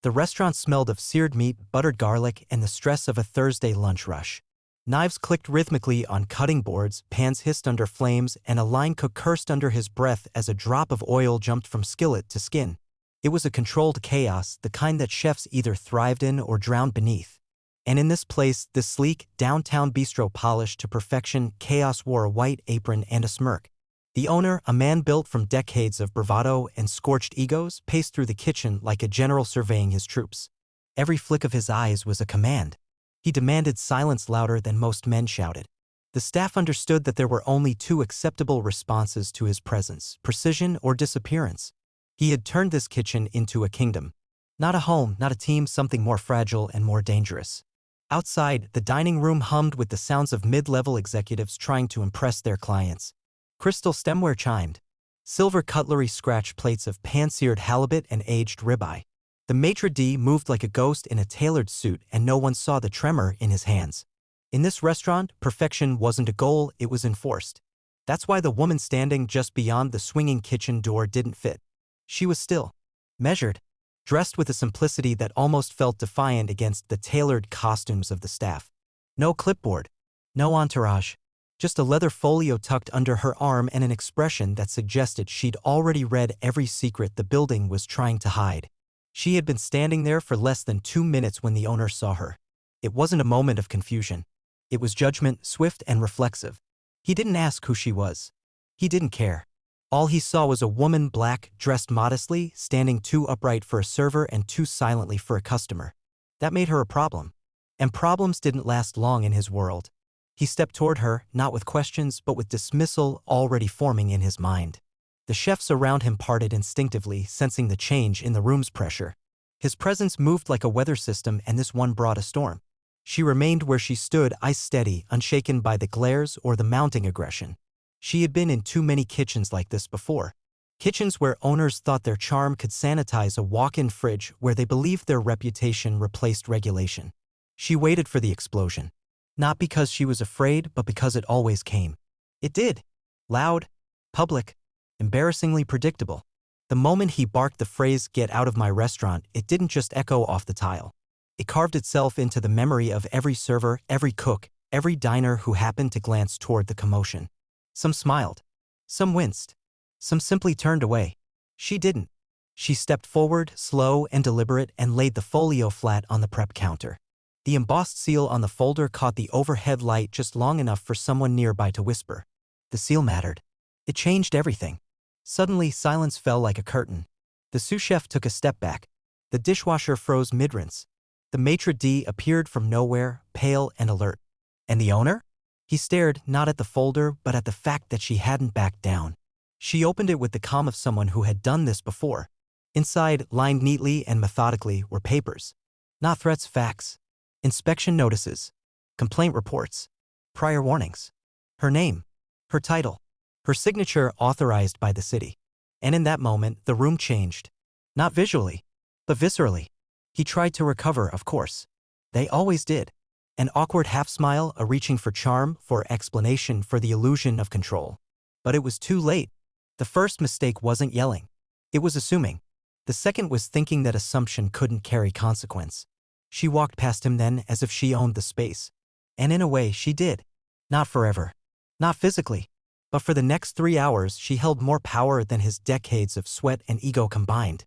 The restaurant smelled of seared meat, buttered garlic, and the stress of a Thursday lunch rush. Knives clicked rhythmically on cutting boards, pans hissed under flames, and a line cook cursed under his breath as a drop of oil jumped from skillet to skin. It was a controlled chaos, the kind that chefs either thrived in or drowned beneath. And in this place, this sleek, downtown bistro polished to perfection, chaos wore a white apron and a smirk. The owner, a man built from decades of bravado and scorched egos, paced through the kitchen like a general surveying his troops. Every flick of his eyes was a command. He demanded silence louder than most men shouted. The staff understood that there were only two acceptable responses to his presence: precision or disappearance. He had turned this kitchen into a kingdom. Not a home, not a team, something more fragile and more dangerous. Outside, the dining room hummed with the sounds of mid-level executives trying to impress their clients. Crystal stemware chimed. Silver cutlery scratched plates of pan-seared halibut and aged ribeye. The maitre d' moved like a ghost in a tailored suit, and no one saw the tremor in his hands. In this restaurant, perfection wasn't a goal, it was enforced. That's why the woman standing just beyond the swinging kitchen door didn't fit. She was still, measured, dressed with a simplicity that almost felt defiant against the tailored costumes of the staff. No clipboard, no entourage. Just a leather folio tucked under her arm and an expression that suggested she'd already read every secret the building was trying to hide. She had been standing there for less than 2 minutes when the owner saw her. It wasn't a moment of confusion. It was judgment, swift and reflexive. He didn't ask who she was. He didn't care. All he saw was a woman, black, dressed modestly, standing too upright for a server and too silently for a customer. That made her a problem. And problems didn't last long in his world. He stepped toward her, not with questions, but with dismissal already forming in his mind. The chefs around him parted instinctively, sensing the change in the room's pressure. His presence moved like a weather system, and this one brought a storm. She remained where she stood, eyes steady, unshaken by the glares or the mounting aggression. She had been in too many kitchens like this before. Kitchens where owners thought their charm could sanitize a walk-in fridge, where they believed their reputation replaced regulation. She waited for the explosion. Not because she was afraid, but because it always came. It did. Loud, public, embarrassingly predictable. The moment he barked the phrase, "Get out of my restaurant," it didn't just echo off the tile. It carved itself into the memory of every server, every cook, every diner who happened to glance toward the commotion. Some smiled. Some winced. Some simply turned away. She didn't. She stepped forward, slow and deliberate, and laid the folio flat on the prep counter. The embossed seal on the folder caught the overhead light just long enough for someone nearby to whisper. The seal mattered. It changed everything. Suddenly, silence fell like a curtain. The sous chef took a step back. The dishwasher froze mid-rinse. The maitre d' appeared from nowhere, pale and alert. And the owner? He stared, not at the folder, but at the fact that she hadn't backed down. She opened it with the calm of someone who had done this before. Inside, lined neatly and methodically, were papers. Not threats, facts. Inspection notices. Complaint reports. Prior warnings. Her name. Her title. Her signature authorized by the city. And in that moment, the room changed. Not visually, but viscerally. He tried to recover, of course. They always did. An awkward half-smile, a reaching for charm, for explanation, for the illusion of control. But it was too late. The first mistake wasn't yelling. It was assuming. The second was thinking that assumption couldn't carry consequence. She walked past him then as if she owned the space. And in a way, she did. Not forever. Not physically. But for the next 3 hours, she held more power than his decades of sweat and ego combined.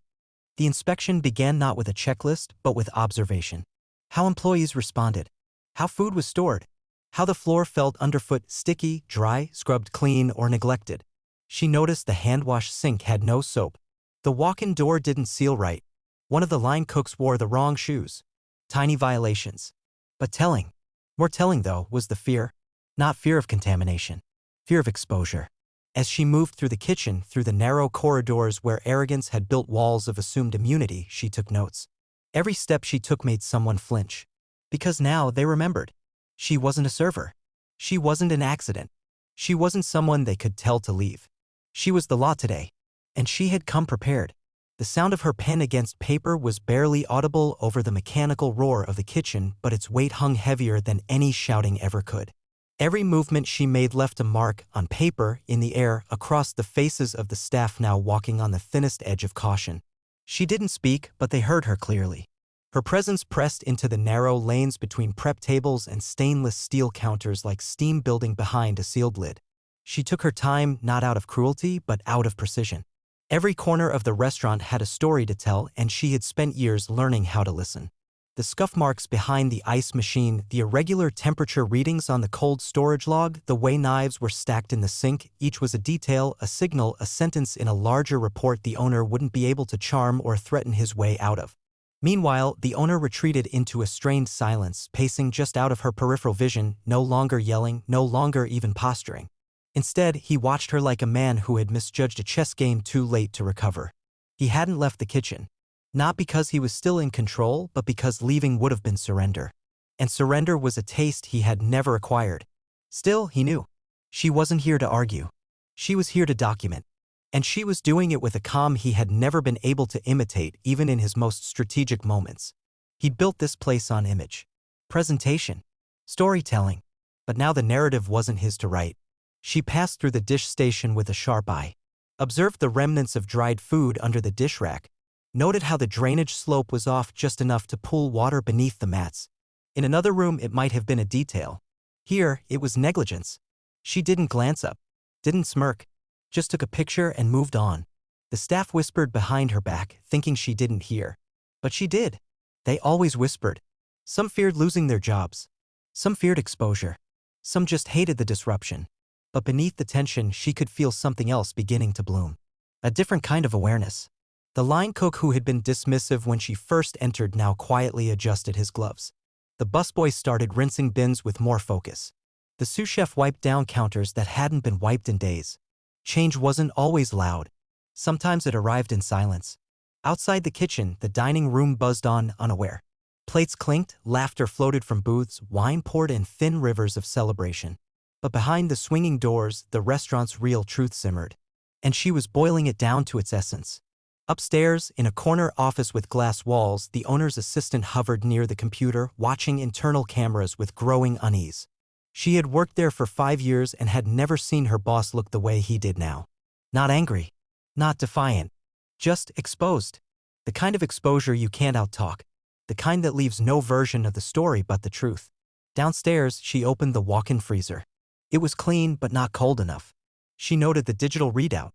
The inspection began not with a checklist, but with observation. How employees responded. How food was stored. How the floor felt underfoot, sticky, dry, scrubbed clean, or neglected. She noticed the hand-wash sink had no soap. The walk-in door didn't seal right. One of the line cooks wore the wrong shoes. Tiny violations. But telling. More telling, though, was the fear. Not fear of contamination. Fear of exposure. As she moved through the kitchen, through the narrow corridors where arrogance had built walls of assumed immunity, she took notes. Every step she took made someone flinch. Because now they remembered. She wasn't a server. She wasn't an accident. She wasn't someone they could tell to leave. She was the law today. And she had come prepared. The sound of her pen against paper was barely audible over the mechanical roar of the kitchen, but its weight hung heavier than any shouting ever could. Every movement she made left a mark, on paper, in the air, across the faces of the staff now walking on the thinnest edge of caution. She didn't speak, but they heard her clearly. Her presence pressed into the narrow lanes between prep tables and stainless steel counters like steam building behind a sealed lid. She took her time, not out of cruelty, but out of precision. Every corner of the restaurant had a story to tell, and she had spent years learning how to listen. The scuff marks behind the ice machine, the irregular temperature readings on the cold storage log, the way knives were stacked in the sink, each was a detail, a signal, a sentence in a larger report the owner wouldn't be able to charm or threaten his way out of. Meanwhile, the owner retreated into a strained silence, pacing just out of her peripheral vision, no longer yelling, no longer even posturing. Instead, he watched her like a man who had misjudged a chess game too late to recover. He hadn't left the kitchen. Not because he was still in control, but because leaving would have been surrender. And surrender was a taste he had never acquired. Still, he knew. She wasn't here to argue. She was here to document. And she was doing it with a calm he had never been able to imitate, even in his most strategic moments. He'd built this place on image, presentation, storytelling. But now the narrative wasn't his to write. She passed through the dish station with a sharp eye, observed the remnants of dried food under the dish rack, noted how the drainage slope was off just enough to pool water beneath the mats. In another room it might have been a detail. Here, it was negligence. She didn't glance up, didn't smirk, just took a picture and moved on. The staff whispered behind her back, thinking she didn't hear. But she did. They always whispered. Some feared losing their jobs. Some feared exposure. Some just hated the disruption. But beneath the tension, she could feel something else beginning to bloom. A different kind of awareness. The line cook who had been dismissive when she first entered now quietly adjusted his gloves. The busboy started rinsing bins with more focus. The sous chef wiped down counters that hadn't been wiped in days. Change wasn't always loud. Sometimes it arrived in silence. Outside the kitchen, the dining room buzzed on, unaware. Plates clinked, laughter floated from booths, wine poured in thin rivers of celebration. But behind the swinging doors, the restaurant's real truth simmered. And she was boiling it down to its essence. Upstairs, in a corner office with glass walls, the owner's assistant hovered near the computer, watching internal cameras with growing unease. She had worked there for 5 years and had never seen her boss look the way he did now. Not angry. Not defiant. Just exposed. The kind of exposure you can't outtalk. The kind that leaves no version of the story but the truth. Downstairs, she opened the walk-in freezer. It was clean but not cold enough. She noted the digital readout.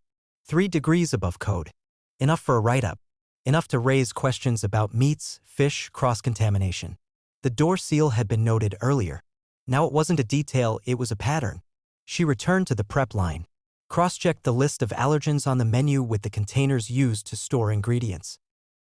3 degrees above code. Enough for a write-up. Enough to raise questions about meats, fish, cross-contamination. The door seal had been noted earlier. Now it wasn't a detail, it was a pattern. She returned to the prep line. Cross-checked the list of allergens on the menu with the containers used to store ingredients.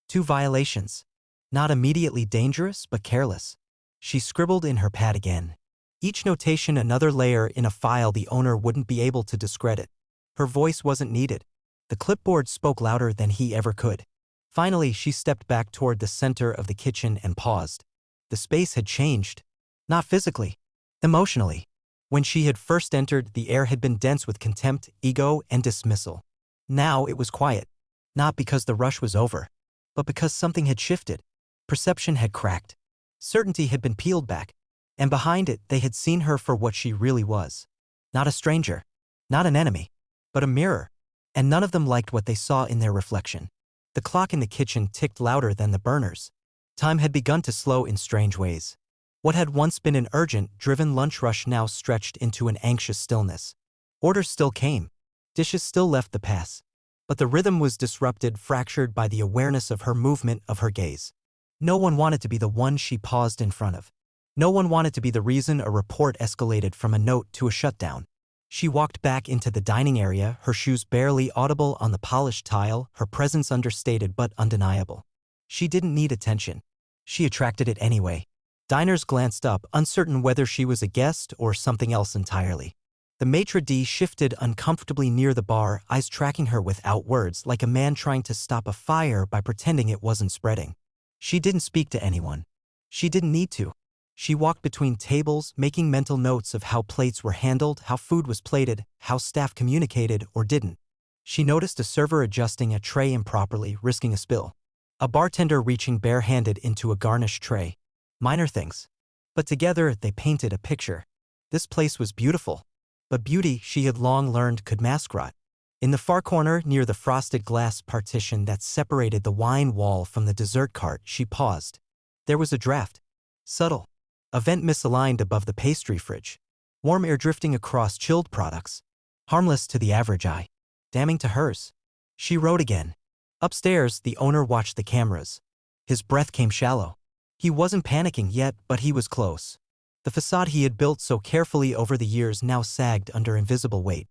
2 violations. Not immediately dangerous, but careless. She scribbled in her pad again. Each notation another layer in a file the owner wouldn't be able to discredit. Her voice wasn't needed. The clipboard spoke louder than he ever could. Finally, she stepped back toward the center of the kitchen and paused. The space had changed. Not physically. Emotionally. When she had first entered, the air had been dense with contempt, ego, and dismissal. Now it was quiet. Not because the rush was over, but because something had shifted. Perception had cracked. Certainty had been peeled back. And behind it, they had seen her for what she really was. Not a stranger. Not an enemy. But a mirror. And none of them liked what they saw in their reflection. The clock in the kitchen ticked louder than the burners. Time had begun to slow in strange ways. What had once been an urgent, driven lunch rush now stretched into an anxious stillness. Orders still came. Dishes still left the pass. But the rhythm was disrupted, fractured by the awareness of her movement, of her gaze. No one wanted to be the one she paused in front of. No one wanted to be the reason a report escalated from a note to a shutdown. She walked back into the dining area, her shoes barely audible on the polished tile, her presence understated but undeniable. She didn't need attention. She attracted it anyway. Diners glanced up, uncertain whether she was a guest or something else entirely. The maitre d' shifted uncomfortably near the bar, eyes tracking her without words, like a man trying to stop a fire by pretending it wasn't spreading. She didn't speak to anyone. She didn't need to. She walked between tables, making mental notes of how plates were handled, how food was plated, how staff communicated or didn't. She noticed a server adjusting a tray improperly, risking a spill. A bartender reaching bare-handed into a garnished tray. Minor things. But together, they painted a picture. This place was beautiful. But beauty, she had long learned, could mask rot. In the far corner, near the frosted glass partition that separated the wine wall from the dessert cart, she paused. There was a draft. Subtle. A vent misaligned above the pastry fridge. Warm air drifting across chilled products. Harmless to the average eye. Damning to hers. She wrote again. Upstairs, the owner watched the cameras. His breath came shallow. He wasn't panicking yet, but he was close. The facade he had built so carefully over the years now sagged under invisible weight.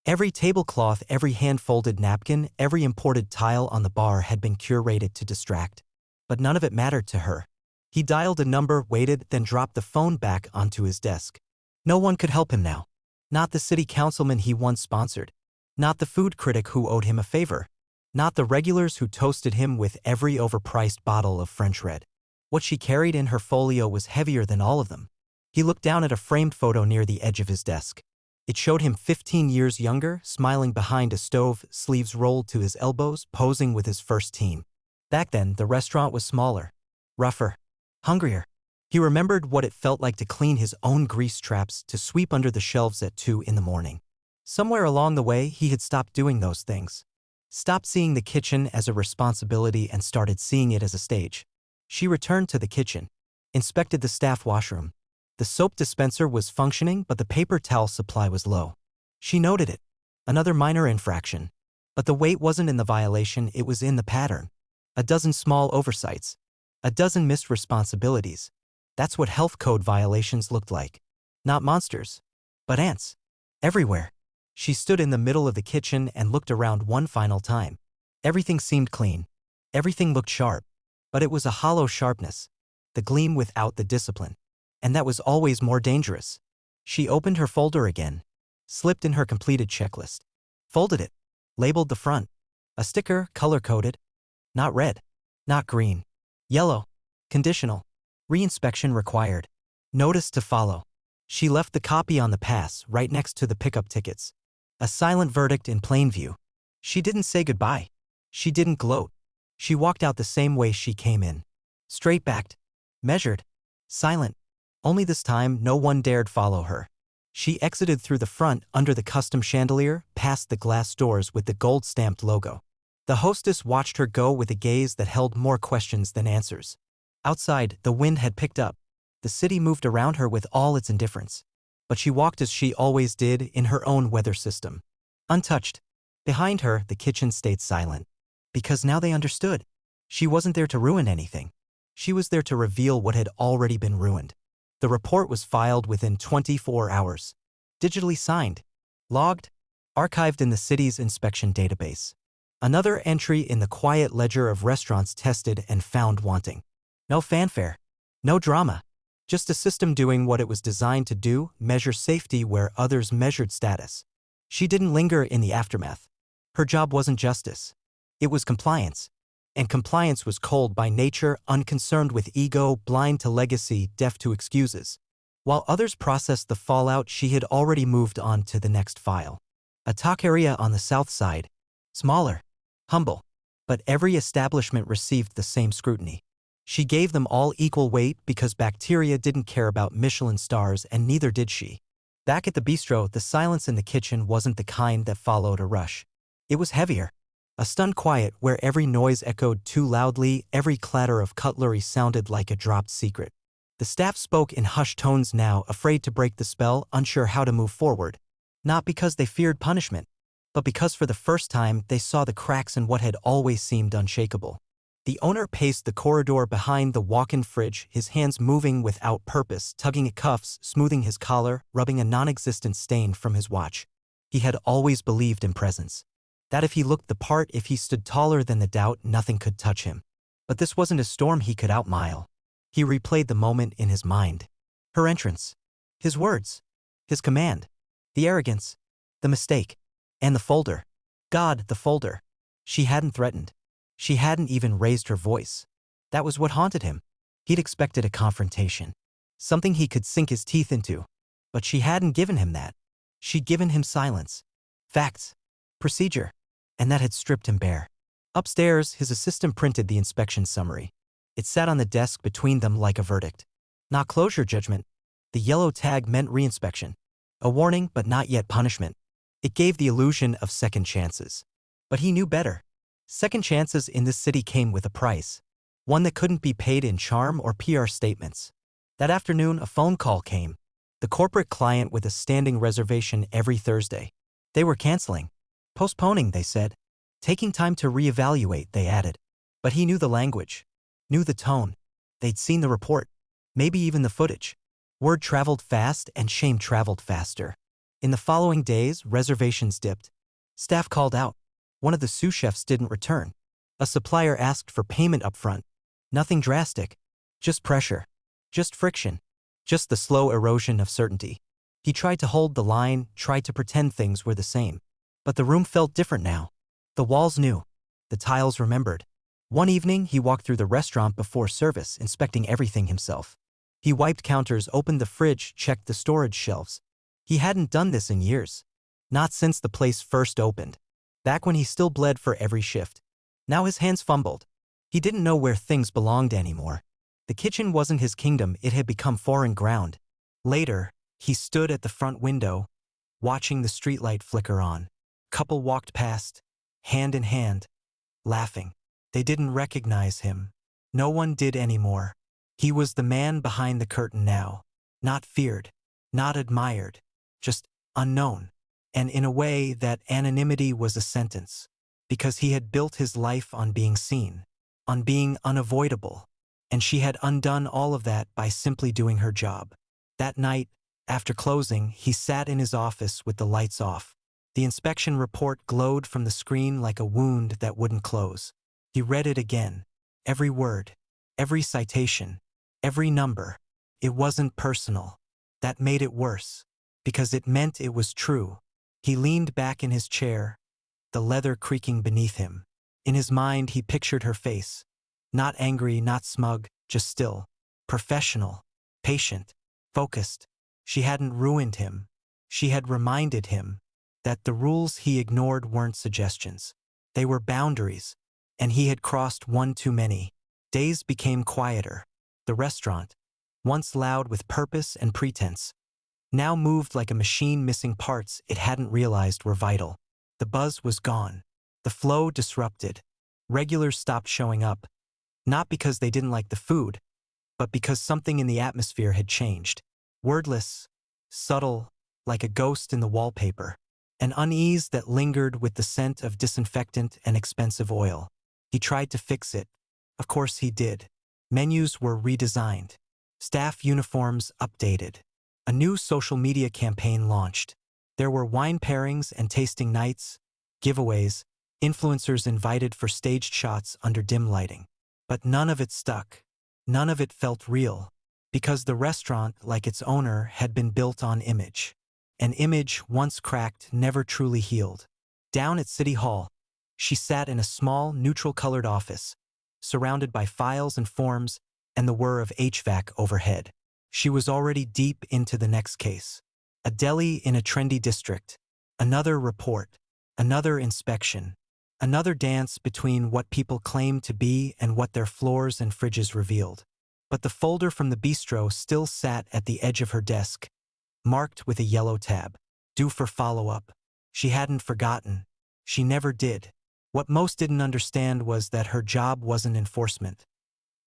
Every tablecloth, every hand-folded napkin, every imported tile on the bar had been curated to distract. But none of it mattered to her. He dialed a number, waited, then dropped the phone back onto his desk. No one could help him now. Not the city councilman he once sponsored. Not the food critic who owed him a favor. Not the regulars who toasted him with every overpriced bottle of French red. What she carried in her folio was heavier than all of them. He looked down at a framed photo near the edge of his desk. It showed him 15 years younger, smiling behind a stove, sleeves rolled to his elbows, posing with his first team. Back then, the restaurant was smaller, rougher, hungrier. He remembered what it felt like to clean his own grease traps, to sweep under the shelves at 2 in the morning. Somewhere along the way, he had stopped doing those things. Stopped seeing the kitchen as a responsibility and started seeing it as a stage. She returned to the kitchen, inspected the staff washroom. The soap dispenser was functioning, but the paper towel supply was low. She noted it. Another minor infraction. But the weight wasn't in the violation, it was in the pattern. A dozen small oversights. A dozen missed responsibilities. That's what health code violations looked like. Not monsters, but ants. Everywhere. She stood in the middle of the kitchen and looked around one final time. Everything seemed clean. Everything looked sharp. But it was a hollow sharpness. The gleam without the discipline. And that was always more dangerous. She opened her folder again. Slipped in her completed checklist. Folded it. Labeled the front. A sticker, color-coded. Not red. Not green. Yellow. Conditional. Reinspection required. Notice to follow. She left the copy on the pass, right next to the pickup tickets. A silent verdict in plain view. She didn't say goodbye. She didn't gloat. She walked out the same way she came in. Straight-backed. Measured. Silent. Only this time, no one dared follow her. She exited through the front, under the custom chandelier, past the glass doors with the gold-stamped logo. The hostess watched her go with a gaze that held more questions than answers. Outside, the wind had picked up. The city moved around her with all its indifference. But she walked as she always did, in her own weather system. Untouched. Behind her, the kitchen stayed silent. Because now they understood. She wasn't there to ruin anything. She was there to reveal what had already been ruined. The report was filed within 24 hours. Digitally signed. Logged. Archived in the city's inspection database. Another entry in the quiet ledger of restaurants tested and found wanting. No fanfare. No drama. Just a system doing what it was designed to do, measure safety where others measured status. She didn't linger in the aftermath. Her job wasn't justice. It was compliance. And compliance was cold by nature, unconcerned with ego, blind to legacy, deaf to excuses. While others processed the fallout, she had already moved on to the next file. A taqueria on the south side. Smaller. Humble. But every establishment received the same scrutiny. She gave them all equal weight because bacteria didn't care about Michelin stars and neither did she. Back at the bistro, the silence in the kitchen wasn't the kind that followed a rush. It was heavier. A stunned quiet where every noise echoed too loudly, every clatter of cutlery sounded like a dropped secret. The staff spoke in hushed tones now, afraid to break the spell, unsure how to move forward. Not because they feared punishment, but because for the first time they saw the cracks in what had always seemed unshakable. The owner paced the corridor behind the walk-in fridge, his hands moving without purpose, tugging at cuffs, smoothing his collar, rubbing a non-existent stain from his watch. He had always believed in presence. That if he looked the part, if he stood taller than the doubt, nothing could touch him. But this wasn't a storm he could outmile. He replayed the moment in his mind. Her entrance. His words. His command. The arrogance. The mistake. And the folder. God, the folder. She hadn't threatened. She hadn't even raised her voice. That was what haunted him. He'd expected a confrontation. Something he could sink his teeth into. But she hadn't given him that. She'd given him silence. Facts. Procedure. And that had stripped him bare. Upstairs, his assistant printed the inspection summary. It sat on the desk between them like a verdict. Not closure judgment. The yellow tag meant reinspection. A warning, but not yet punishment. It gave the illusion of second chances. But he knew better. Second chances in this city came with a price. One that couldn't be paid in charm or PR statements. That afternoon, a phone call came. The corporate client with a standing reservation every Thursday. They were canceling. Postponing, they said. Taking time to reevaluate, they added. But he knew the language. Knew the tone. They'd seen the report. Maybe even the footage. Word traveled fast and shame traveled faster. In the following days, reservations dipped. Staff called out. One of the sous chefs didn't return. A supplier asked for payment upfront. Nothing drastic. Just pressure. Just friction. Just the slow erosion of certainty. He tried to hold the line, tried to pretend things were the same. But the room felt different now. The walls knew. The tiles remembered. One evening, he walked through the restaurant before service, inspecting everything himself. He wiped counters, opened the fridge, checked the storage shelves. He hadn't done this in years. Not since the place first opened. Back when he still bled for every shift. Now his hands fumbled. He didn't know where things belonged anymore. The kitchen wasn't his kingdom, it had become foreign ground. Later, he stood at the front window, watching the streetlight flicker on. Couple walked past, hand in hand, laughing. They didn't recognize him. No one did anymore. He was the man behind the curtain now. Not feared, not admired, just unknown. And in a way, that anonymity was a sentence. Because he had built his life on being seen, on being unavoidable. And she had undone all of that by simply doing her job. That night, after closing, he sat in his office with the lights off. The inspection report glowed from the screen like a wound that wouldn't close. He read it again. Every word, every citation, every number. It wasn't personal. That made it worse. Because it meant it was true. He leaned back in his chair, the leather creaking beneath him. In his mind, he pictured her face. Not angry, not smug, just still. Professional. Patient. Focused. She hadn't ruined him. She had reminded him that the rules he ignored weren't suggestions. They were boundaries, and he had crossed one too many. Days became quieter. The restaurant, once loud with purpose and pretense, now moved like a machine missing parts it hadn't realized were vital. The buzz was gone. The flow disrupted. Regulars stopped showing up, not because they didn't like the food, but because something in the atmosphere had changed. Wordless, subtle, like a ghost in the wallpaper. An unease that lingered with the scent of disinfectant and expensive oil. He tried to fix it. Of course he did. Menus were redesigned. Staff uniforms updated. A new social media campaign launched. There were wine pairings and tasting nights, giveaways, influencers invited for staged shots under dim lighting. But none of it stuck. None of it felt real. Because the restaurant, like its owner, had been built on image. An image, once cracked, never truly healed. Down at City Hall, she sat in a small, neutral-colored office, surrounded by files and forms and the whir of HVAC overhead. She was already deep into the next case. A deli in a trendy district. Another report. Another inspection. Another dance between what people claimed to be and what their floors and fridges revealed. But the folder from the bistro still sat at the edge of her desk, marked with a yellow tab. Due for follow-up. She hadn't forgotten. She never did. What most didn't understand was that her job wasn't enforcement.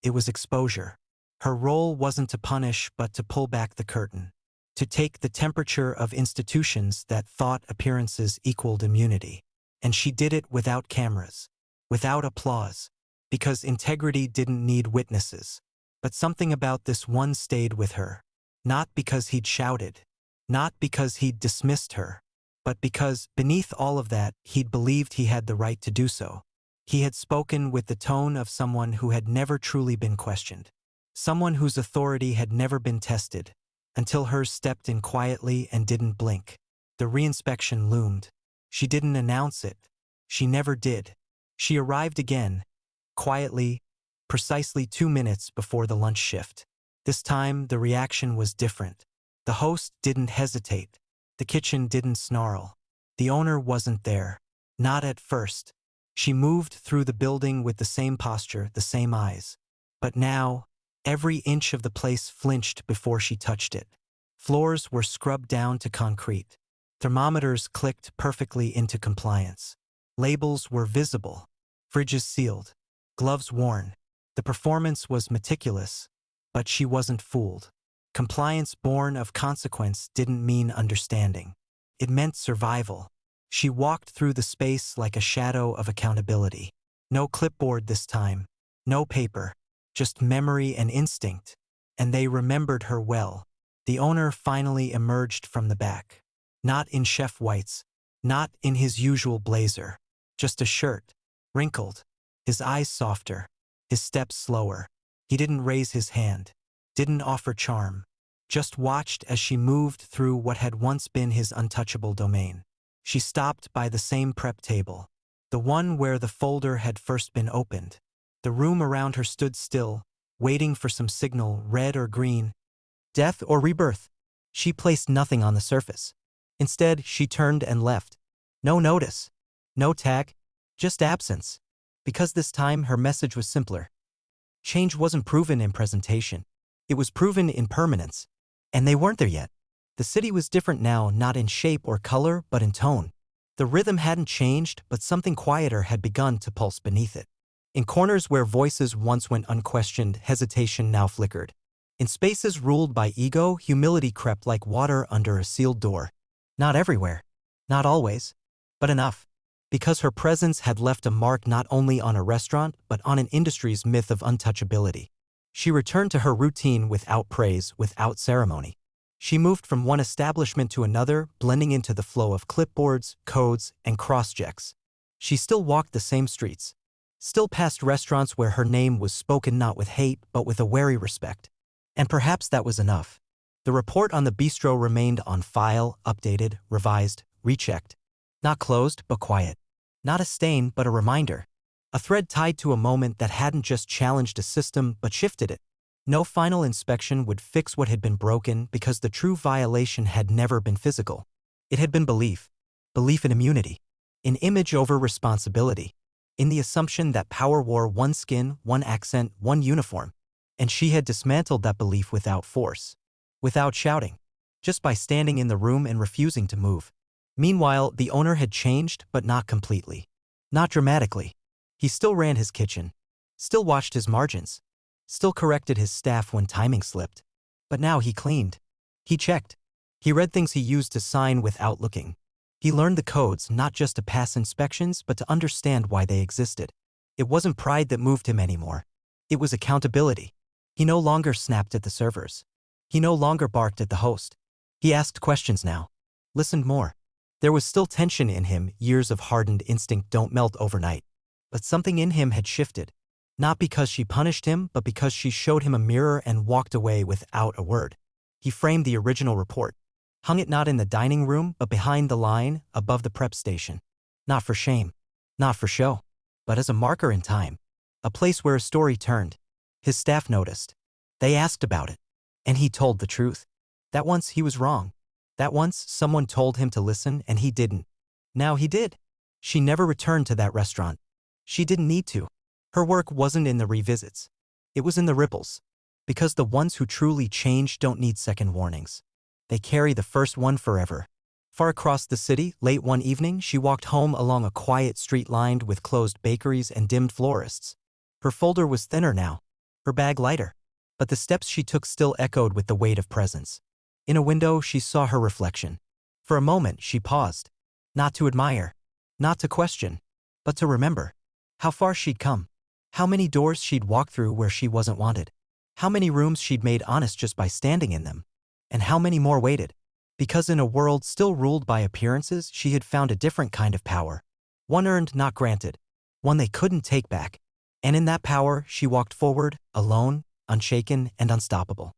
It was exposure. Her role wasn't to punish, but to pull back the curtain. To take the temperature of institutions that thought appearances equaled immunity. And she did it without cameras, without applause, because integrity didn't need witnesses. But something about this one stayed with her. Not because he'd shouted, not because he'd dismissed her, but because, beneath all of that, he'd believed he had the right to do so. He had spoken with the tone of someone who had never truly been questioned. Someone whose authority had never been tested, until hers stepped in quietly and didn't blink. The reinspection loomed. She didn't announce it. She never did. She arrived again, quietly, precisely 2 minutes before the lunch shift. This time, the reaction was different. The host didn't hesitate. The kitchen didn't snarl. The owner wasn't there. Not at first. She moved through the building with the same posture, the same eyes. But now, every inch of the place flinched before she touched it. Floors were scrubbed down to concrete. Thermometers clicked perfectly into compliance. Labels were visible. Fridges sealed. Gloves worn. The performance was meticulous, but she wasn't fooled. Compliance born of consequence didn't mean understanding. It meant survival. She walked through the space like a shadow of accountability. No clipboard this time. No paper. Just memory and instinct. And they remembered her well. The owner finally emerged from the back. Not in chef whites. Not in his usual blazer. Just a shirt. Wrinkled. His eyes softer. His steps slower. He didn't raise his hand. Didn't offer charm. Just watched as she moved through what had once been his untouchable domain. She stopped by the same prep table. The one where the folder had first been opened. The room around her stood still, waiting for some signal, red or green. Death or rebirth? She placed nothing on the surface. Instead, she turned and left. No notice. No tag. Just absence. Because this time her message was simpler. Change wasn't proven in presentation. It was proven in permanence. And they weren't there yet. The city was different now, not in shape or color, but in tone. The rhythm hadn't changed, but something quieter had begun to pulse beneath it. In corners where voices once went unquestioned, hesitation now flickered. In spaces ruled by ego, humility crept like water under a sealed door. Not everywhere. Not always. But enough. Because her presence had left a mark not only on a restaurant, but on an industry's myth of untouchability. She returned to her routine without praise, without ceremony. She moved from one establishment to another, blending into the flow of clipboards, codes, and cross-checks. She still walked the same streets. Still passed restaurants where her name was spoken not with hate, but with a wary respect. And perhaps that was enough. The report on the bistro remained on file, updated, revised, rechecked. Not closed, but quiet. Not a stain, but a reminder. A thread tied to a moment that hadn't just challenged a system, but shifted it. No final inspection would fix what had been broken because the true violation had never been physical. It had been belief. Belief in immunity. In image over responsibility. In the assumption that power wore one skin, one accent, one uniform. And she had dismantled that belief without force. Without shouting. Just by standing in the room and refusing to move. Meanwhile, the owner had changed, but not completely. Not dramatically. He still ran his kitchen. Still watched his margins. Still corrected his staff when timing slipped. But now he cleaned. He checked. He read things he used to sign without looking. He learned the codes not just to pass inspections, but to understand why they existed. It wasn't pride that moved him anymore. It was accountability. He no longer snapped at the servers. He no longer barked at the host. He asked questions now. Listened more. There was still tension in him, years of hardened instinct don't melt overnight. But something in him had shifted. Not because she punished him, but because she showed him a mirror and walked away without a word. He framed the original report. Hung it not in the dining room, but behind the line, above the prep station. Not for shame. Not for show. But as a marker in time. A place where a story turned. His staff noticed. They asked about it. And he told the truth. That once he was wrong. That once someone told him to listen and he didn't. Now he did. She never returned to that restaurant. She didn't need to. Her work wasn't in the revisits. It was in the ripples. Because the ones who truly change don't need second warnings. They carry the first one forever. Far across the city, late one evening, she walked home along a quiet street lined with closed bakeries and dimmed florists. Her folder was thinner now. Her bag lighter. But the steps she took still echoed with the weight of presence. In a window, she saw her reflection. For a moment, she paused. Not to admire. Not to question. But to remember. How far she'd come. How many doors she'd walked through where she wasn't wanted. How many rooms she'd made honest just by standing in them. And how many more waited. Because in a world still ruled by appearances, she had found a different kind of power. One earned, not granted. One they couldn't take back. And in that power, she walked forward, alone, unshaken, and unstoppable.